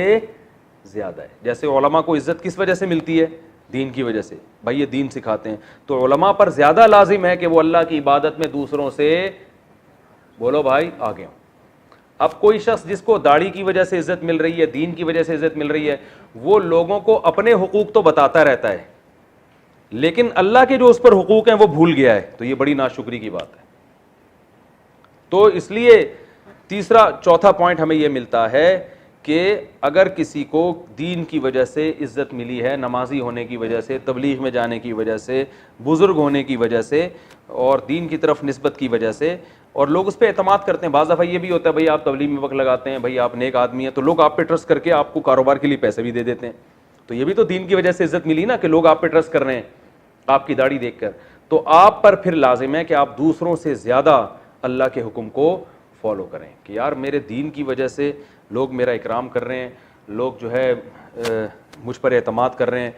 زیادہ ہے. جیسے علماء کو عزت کس وجہ سے ملتی ہے, دین کی وجہ سے, بھائی یہ دین سکھاتے ہیں, تو علماء پر زیادہ لازم ہے کہ وہ اللہ کی عبادت میں دوسروں سے بولو بھائی آگے ہوں. اب کوئی شخص جس کو داڑھی کی وجہ سے عزت مل رہی ہے, دین کی وجہ سے عزت مل رہی ہے, وہ لوگوں کو اپنے حقوق تو بتاتا رہتا ہے, لیکن اللہ کے جو اس پر حقوق ہیں وہ بھول گیا ہے, تو یہ بڑی ناشکری کی بات ہے. تو اس لیے چوتھا پوائنٹ ہمیں یہ ملتا ہے کہ اگر کسی کو دین کی وجہ سے عزت ملی ہے, نمازی ہونے کی وجہ سے, تبلیغ میں جانے کی وجہ سے, بزرگ ہونے کی وجہ سے, اور دین کی طرف نسبت کی وجہ سے, اور لوگ اس پہ اعتماد کرتے ہیں. بعض دفعہ یہ بھی ہوتا ہے بھائی آپ تبلیغ میں وقت لگاتے ہیں, بھائی آپ نیک آدمی ہیں, تو لوگ آپ پہ ٹرسٹ کر کے آپ کو کاروبار کے لیے پیسے بھی دے دیتے ہیں. تو یہ بھی تو دین کی وجہ سے عزت ملی نا, کہ لوگ آپ پہ ٹرسٹ کر رہے ہیں آپ کی داڑھی دیکھ کر. تو آپ پر پھر لازم ہے کہ آپ دوسروں سے زیادہ اللہ کے حکم کو فالو کریں, کہ یار میرے دین کی وجہ سے لوگ میرا اکرام کر رہے ہیں, لوگ جو ہے مجھ پر اعتماد کر رہے ہیں,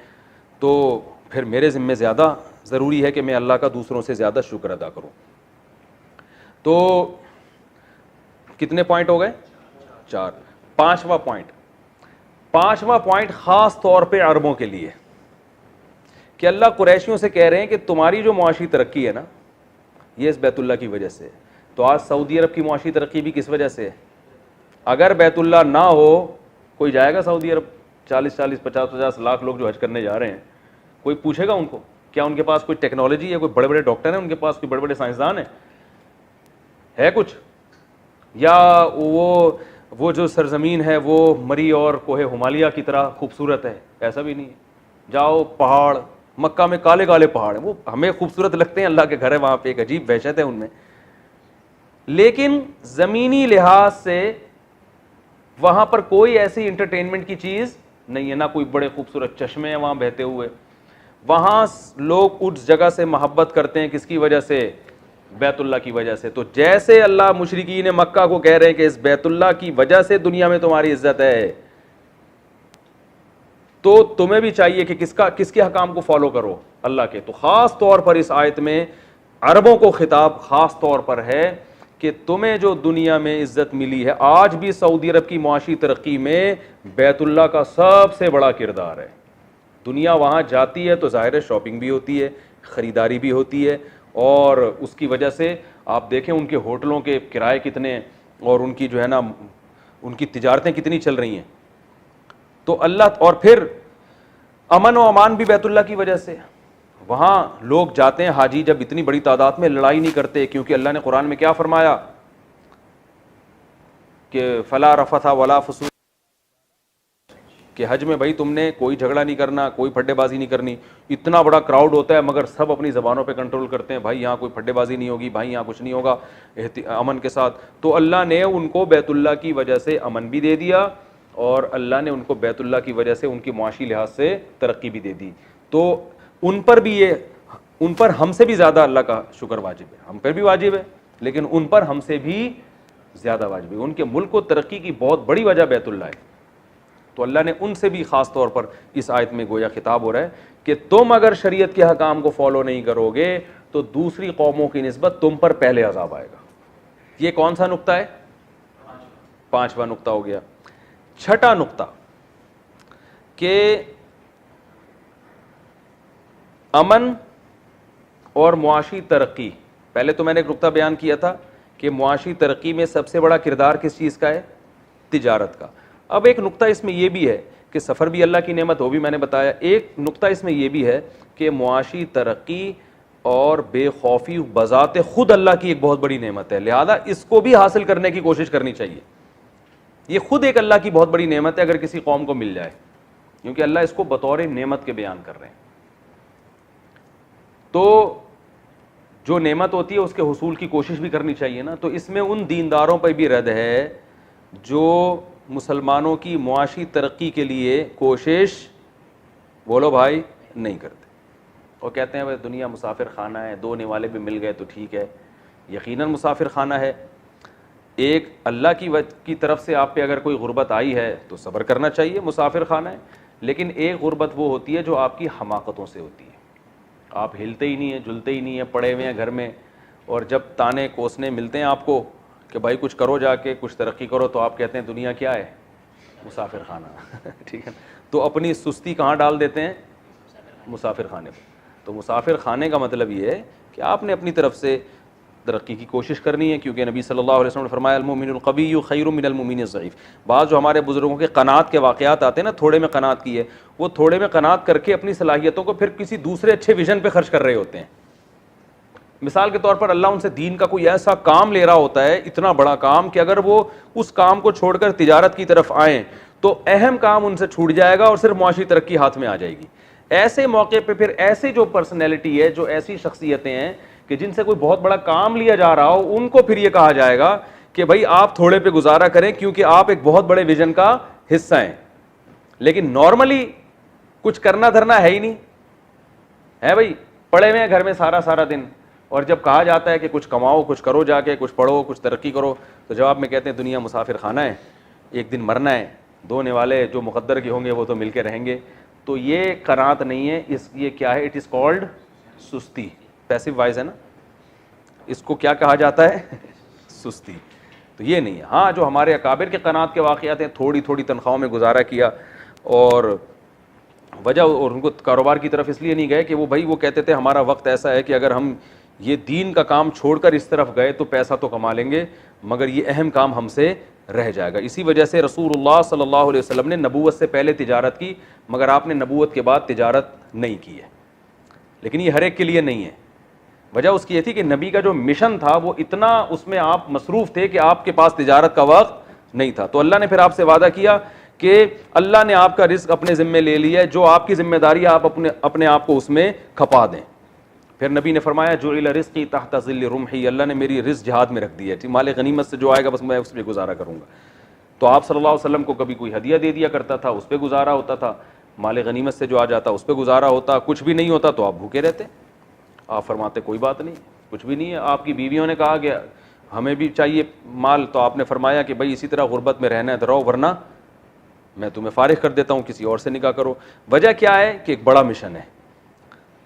تو پھر میرے ذمہ زیادہ ضروری ہے کہ میں اللہ کا دوسروں سے زیادہ شکر ادا کروں. تو کتنے پوائنٹ ہو گئے, 4. پانچواں پوائنٹ خاص طور پہ عربوں کے لیے, کہ اللہ قریشیوں سے کہہ رہے ہیں کہ تمہاری جو معاشی ترقی ہے نا, یہ اس بیت اللہ کی وجہ سے. تو آج سعودی عرب کی معاشی ترقی بھی کس وجہ سے ہے؟ اگر بیت اللہ نہ ہو کوئی جائے گا سعودی عرب؟ 40-50 لاکھ لوگ جو حج کرنے جا رہے ہیں, کوئی پوچھے گا ان کو کیا ان کے پاس کوئی ٹیکنالوجی ہے, کوئی بڑے بڑے ڈاکٹر ہیں ان کے پاس, کوئی بڑے بڑے سائنسدان ہیں, ہے کچھ؟ یا وہ جو سرزمین ہے وہ مری اور کوہ ہمالیہ کی طرح خوبصورت ہے؟ ایسا بھی نہیں ہے. جاؤ پہاڑ, مکہ میں کالے کالے پہاڑ ہیں, وہ ہمیں خوبصورت لگتے ہیں, اللہ کے گھر ہے وہاں پہ, ایک عجیب وحشت ہے ان میں, لیکن زمینی لحاظ سے وہاں پر کوئی ایسی انٹرٹینمنٹ کی چیز نہیں ہے, نہ کوئی بڑے خوبصورت چشمے ہیں وہاں بہتے ہوئے. وہاں لوگ اس جگہ سے محبت کرتے ہیں, کس کی وجہ سے؟ بیت اللہ کی وجہ سے. تو جیسے اللہ مشرکین مکہ کو کہہ رہے ہیں کہ اس بیت اللہ کی وجہ سے دنیا میں تمہاری عزت ہے, تو تمہیں بھی چاہیے کہ کس کے حکام کو فالو کرو؟ اللہ کے. تو خاص طور پر اس آیت میں عربوں کو خطاب خاص طور پر ہے کہ تمہیں جو دنیا میں عزت ملی ہے, آج بھی سعودی عرب کی معاشی ترقی میں بیت اللہ کا سب سے بڑا کردار ہے. دنیا وہاں جاتی ہے تو ظاہر ہے شاپنگ بھی ہوتی ہے, خریداری بھی ہوتی ہے, اور اس کی وجہ سے آپ دیکھیں ان کے ہوٹلوں کے کرائے کتنے ہیں, اور ان کی جو ہے نا ان کی تجارتیں کتنی چل رہی ہیں. تو اللہ, اور پھر امن و امان بھی بیت اللہ کی وجہ سے. وہاں لوگ جاتے ہیں حاجی جب اتنی بڑی تعداد میں, لڑائی نہیں کرتے, کیونکہ اللہ نے قرآن میں کیا فرمایا کہ فلا رفث ولا فسوق, کہ حج میں بھائی تم نے کوئی جھگڑا نہیں کرنا, کوئی پھڈے بازی نہیں کرنی. اتنا بڑا کراؤڈ ہوتا ہے مگر سب اپنی زبانوں پہ کنٹرول کرتے ہیں, بھائی یہاں کوئی پھڈے بازی نہیں ہوگی, بھائی یہاں کچھ نہیں ہوگا, امن کے ساتھ. تو اللہ نے ان کو بیت اللہ کی وجہ سے امن بھی دے دیا, اور اللہ نے ان کو بیت اللہ کی وجہ سے ان کی معاشی لحاظ سے ترقی بھی دے دی. تو ان پر بھی ان پر ہم سے بھی زیادہ اللہ کا شکر واجب ہے. ہم پر بھی واجب ہے لیکن ان پر ہم سے بھی زیادہ واجب ہے. ان کے ملک کو ترقی کی بہت بڑی وجہ بیت اللہ ہے. تو اللہ نے ان سے بھی خاص طور پر اس آیت میں گویا خطاب ہو رہا ہے کہ تم اگر شریعت کے حکام کو فالو نہیں کرو گے تو دوسری قوموں کی نسبت تم پر پہلے عذاب آئے گا. یہ کون سا نقطہ ہے؟ 5واں نقطہ ہو گیا. 6واں نقطہ کہ امن اور معاشی ترقی. پہلے تو میں نے ایک نقطہ بیان کیا تھا کہ معاشی ترقی میں سب سے بڑا کردار کس چیز کا ہے؟ تجارت کا. اب ایک نقطہ اس میں یہ بھی ہے کہ سفر بھی اللہ کی نعمت, وہ بھی میں نے بتایا. ایک نقطہ اس میں یہ بھی ہے کہ معاشی ترقی اور بے خوفی بذات خود اللہ کی ایک بہت بڑی نعمت ہے, لہذا اس کو بھی حاصل کرنے کی کوشش کرنی چاہیے. یہ خود ایک اللہ کی بہت بڑی نعمت ہے اگر کسی قوم کو مل جائے, کیونکہ اللہ اس کو بطور نعمت کے بیان کر رہے ہیں. تو جو نعمت ہوتی ہے اس کے حصول کی کوشش بھی کرنی چاہیے نا. تو اس میں ان دینداروں پہ بھی رد ہے جو مسلمانوں کی معاشی ترقی کے لیے کوشش, بولو بھائی, نہیں کرتے. اور کہتے ہیں بھائی دنیا مسافر خانہ ہے, 2 نوالے بھی مل گئے تو ٹھیک ہے. یقیناً مسافر خانہ ہے. ایک اللہ کی طرف سے آپ پہ اگر کوئی غربت آئی ہے تو صبر کرنا چاہیے, مسافر خانہ ہے. لیکن ایک غربت وہ ہوتی ہے جو آپ کی حماقتوں سے ہوتی ہے, آپ ہلتے ہی نہیں ہیں, جلتے ہی نہیں ہیں, پڑے ہوئے ہیں گھر میں, اور جب تانے کوسنے ملتے ہیں آپ کو کہ بھائی کچھ کرو, جا کے کچھ ترقی کرو, تو آپ کہتے ہیں دنیا کیا ہے؟ مسافر خانہ. ٹھیک ہے, تو اپنی سستی کہاں ڈال دیتے ہیں؟ مسافر خانے پہ. تو مسافر خانے کا مطلب یہ ہے کہ آپ نے اپنی طرف سے ترقی کی کوشش کرنی ہے, کیونکہ نبی صلی اللہ علیہ وسلم نے فرمایا المؤمن القوی خیر من المؤمن الضعیف. بعض جو ہمارے بزرگوں کے قناعت کے واقعات آتے ہیں نا, تھوڑے میں قناعت کی ہے, وہ تھوڑے میں قناعت کر کے اپنی صلاحیتوں کو پھر کسی دوسرے اچھے ویژن پہ خرچ کر رہے ہوتے ہیں. مثال کے طور پر اللہ ان سے دین کا کوئی ایسا کام لے رہا ہوتا ہے, اتنا بڑا کام, کہ اگر وہ اس کام کو چھوڑ کر تجارت کی طرف آئیں تو اہم کام ان سے چھوٹ جائے گا اور صرف معاشی ترقی ہاتھ میں آ جائے گی. ایسے موقع پہ پھر ایسی جو پرسنالٹی ہے, جو ایسی شخصیتیں ہیں کہ جن سے کوئی بہت بڑا کام لیا جا رہا ہو, ان کو پھر یہ کہا جائے گا کہ بھائی آپ تھوڑے پہ گزارا کریں کیونکہ آپ ایک بہت بڑے ویژن کا حصہ ہیں. لیکن نارملی کچھ کرنا دھرنا ہے ہی نہیں ہے, بھائی پڑے ہوئے ہیں گھر میں سارا دن, اور جب کہا جاتا ہے کہ کچھ کماؤ, کچھ کرو, جا کے کچھ پڑھو, کچھ ترقی کرو, تو جواب میں کہتے ہیں دنیا مسافر خانہ ہے, ایک دن مرنا ہے, 2 نوالے جو مقدر کے ہوں گے وہ تو مل کے رہیں گے. تو یہ قناعت نہیں ہے, یہ کیا ہے؟ اٹ از کالڈ سستی. پیسو وائز ہے نا, اس کو کیا کہا جاتا ہے؟ سستی. تو یہ نہیں ہے. ہاں جو ہمارے اکابر کے قناعت کے واقعات ہیں, تھوڑی تنخواہوں میں گزارا کیا, اور وجہ اور ان کو کاروبار کی طرف اس لیے نہیں گئے کہ وہ بھائی وہ کہتے تھے ہمارا وقت ایسا ہے کہ اگر ہم یہ دین کا کام چھوڑ کر اس طرف گئے تو پیسہ تو کما لیں گے مگر یہ اہم کام ہم سے رہ جائے گا. اسی وجہ سے رسول اللہ صلی اللہ علیہ وسلم نے نبوت سے پہلے تجارت کی مگر آپ نے نبوت کے بعد تجارت نہیں کی ہے. لیکن یہ ہر ایک کے لیے نہیں ہے. وجہ اس کی یہ تھی کہ نبی کا جو مشن تھا وہ اتنا اس میں آپ مصروف تھے کہ آپ کے پاس تجارت کا وقت نہیں تھا. تو اللہ نے پھر آپ سے وعدہ کیا کہ اللہ نے آپ کا رزق اپنے ذمے لے لیا ہے, جو آپ کی ذمہ داری آپ اپنے آپ کو اس میں کھپا دیں. پھر نبی نے فرمایا جعل رزقی تحت ظل رمحی, اللہ نے میری رزق جہاد میں رکھ دی ہے, مال غنیمت سے جو آئے گا بس میں اس پہ گزارا کروں گا. تو آپ صلی اللہ علیہ وسلم کو کبھی کوئی ہدیہ دے دیا کرتا تھا, اس پہ گزارا ہوتا تھا, مال غنیمت سے جو آ جاتا اس پہ گزارا ہوتا, کچھ بھی نہیں ہوتا تو آپ بھوکے رہتے. آپ فرماتے کوئی بات نہیں, کچھ بھی نہیں ہے. آپ کی بیویوں نے کہا کہ ہمیں بھی چاہیے مال, تو آپ نے فرمایا کہ بھائی اسی طرح غربت میں رہنا ہے تو رہو ورنہ میں تمہیں فارغ کر دیتا ہوں, کسی اور سے نکاح کرو. وجہ کیا ہے کہ ایک بڑا مشن ہے.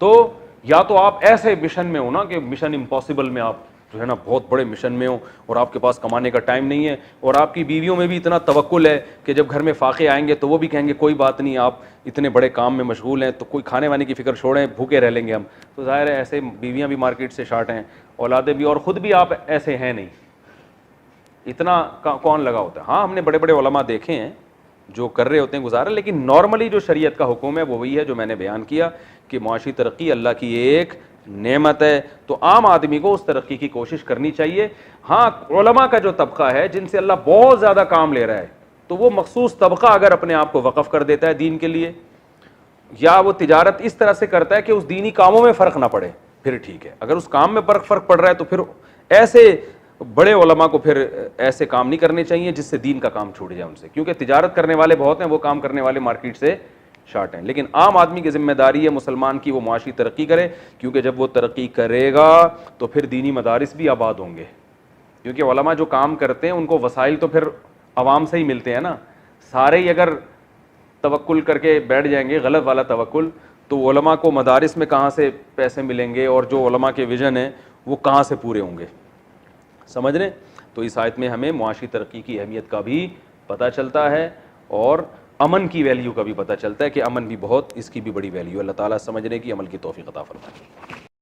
تو یا تو آپ ایسے مشن میں ہو نا کہ مشن امپاسبل میں آپ جو ہے نا بہت بڑے مشن میں ہو اور آپ کے پاس کمانے کا ٹائم نہیں ہے, اور آپ کی بیویوں میں بھی اتنا توکل ہے کہ جب گھر میں فاقے آئیں گے تو وہ بھی کہیں گے کوئی بات نہیں, آپ اتنے بڑے کام میں مشغول ہیں تو کوئی کھانے وانے کی فکر چھوڑیں, بھوکے رہ لیں گے ہم. تو ظاہر ہے ایسے بیویاں بھی مارکیٹ سے شارٹ ہیں, اولادیں بھی, اور خود بھی آپ ایسے ہیں نہیں, اتنا کون لگا ہوتا ہے. ہاں ہم نے بڑے بڑے علماء دیکھے ہیں جو کر رہے ہوتے ہیں گزارا, لیکن نارملی جو شریعت کا حکم ہے وہ وہی ہے جو میں نے بیان کیا کہ معاشی ترقی اللہ کی ایک نعمت ہے, تو عام آدمی کو اس ترقی کی کوشش کرنی چاہیے. ہاں علماء کا جو طبقہ ہے جن سے اللہ بہت زیادہ کام لے رہا ہے, تو وہ مخصوص طبقہ اگر اپنے آپ کو وقف کر دیتا ہے دین کے لیے, یا وہ تجارت اس طرح سے کرتا ہے کہ اس دینی کاموں میں فرق نہ پڑے, پھر ٹھیک ہے. اگر اس کام میں فرق پڑ رہا ہے تو پھر ایسے بڑے علماء کو پھر ایسے کام نہیں کرنے چاہیے جس سے دین کا کام چھوٹ جائے ان سے, کیونکہ تجارت کرنے والے بہت ہیں, وہ کام کرنے والے مارکیٹ سے شارٹ ہیں. لیکن عام آدمی کی ذمہ داری ہے مسلمان کی وہ معاشی ترقی کرے, کیونکہ جب وہ ترقی کرے گا تو پھر دینی مدارس بھی آباد ہوں گے, کیونکہ علماء جو کام کرتے ہیں ان کو وسائل تو پھر عوام سے ہی ملتے ہیں نا. سارے ہی اگر توکل کر کے بیٹھ جائیں گے, غلط والا توکل, تو علماء کو مدارس میں کہاں سے پیسے ملیں گے, اور جو علماء کے ویژن ہیں وہ کہاں سے پورے ہوں گے. سمجھ رہے؟ تو اس آیت میں ہمیں معاشی ترقی کی اہمیت کا بھی پتہ چلتا ہے, اور امن کی ویلیو کا بھی پتہ چلتا ہے کہ امن بھی بہت, اس کی بھی بڑی ویلیو. اللہ تعالیٰ سمجھنے کی عمل کی توفیق عطا فرمائے.